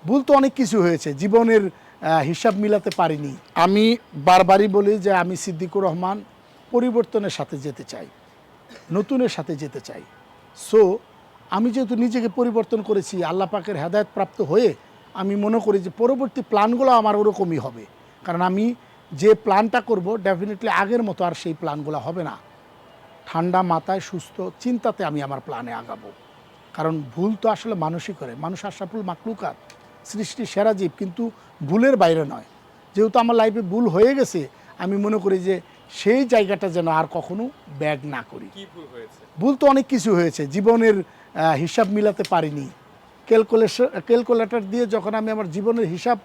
ভুল তো অনেক কিছু হয়েছে, জীবনের হিসাব মিলাতে পারিনি। আমি বারবারই বলি যে আমি সিদ্দিকুর রহমান পরিবর্তনের সাথে যেতে চাই, নতুনের সাথে যেতে চাই। সো আমি যেহেতু নিজেকে পরিবর্তন করেছি আল্লাহ পাকের হেদায়েত প্রাপ্ত হয়ে, আমি মনে করি যে পরবর্তী প্ল্যানগুলো আমার ওরকমই হবে। কারণ আমি যে প্ল্যানটা করব ডেফিনেটলি আগের মতো আর সেই প্ল্যানগুলো হবে না। ঠান্ডা মাথায় সুস্থ চিন্তাতে আমি আমার প্ল্যানে আগাবো। কারণ ভুল তো আসলে মানুষই করে, মানুষ আশরাফুল মাখলুকাত, সৃষ্টির সেরা জীব, কিন্তু ভুলের বাইরে নয়। যেহেতু আমার লাইফে ভুল হয়ে গেছে, আমি মনে করি যে সেই জায়গাটা যেন আর কখনো ব্যাগ না করি। কি ভুল হয়েছে? ভুল তো অনেক কিছু হয়েছে, জীবনের হিসাব মিলাতে পারিনি। ক্যালকুলেটর দিয়ে যখন আমি আমার জীবনের হিসাব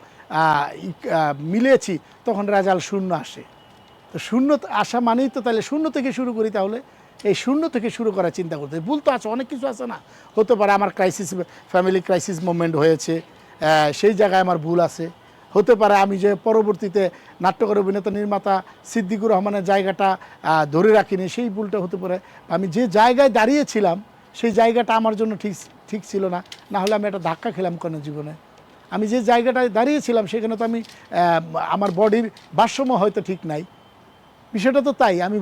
মিলিয়েছি তখন রেজাল্ট শূন্য আসে। তো শূন্য আসা মানেই তো তাহলে শূন্য থেকে শুরু করি, তাহলে এই শূন্য থেকে শুরু করার চিন্তা করতে ভুল তো আছে, অনেক কিছু আছে না। হতে পারে আমার ফ্যামিলি ক্রাইসিস মোমেন্ট হয়েছে, সেই জায়গায় আমার ভুল আছে। হতে পারে আমি যে পরবর্তীতে নাট্যকার অভিনেতা নির্মাতা সিদ্দিকুর রহমানের জায়গাটা ধরে রাখিনি, সেই ভুলটা হতে পারে। আমি যে জায়গায় দাঁড়িয়েছিলাম সেই জায়গাটা আমার জন্য ঠিক ছিল না, না হলে আমি একটা ধাক্কা খেলাম কেন জীবনে। আমি যে জায়গাটায় দাঁড়িয়েছিলাম সেখানে তো আমি আমার বডির ভারসাম্য হয়তো ঠিক নাই, বিষয়টা তো তাই। আমি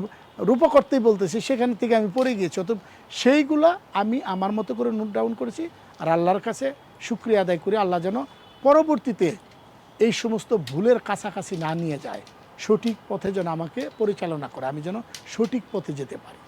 রূপকর্তেই বলতেছি, সেখান থেকে আমি পড়ে গিয়েছি। তো সেইগুলা আমি আমার মতো করে নোট ডাউন করেছি, আর আল্লাহর কাছে শুকরিয়া আদায় করি আল্লাহ যেন পরবর্তীতে এই সমস্ত ভুলের কাছাকাছি না নিয়ে যায়, সঠিক পথে যেন আমাকে পরিচালনা করে, আমি যেন সঠিক পথে যেতে পারি।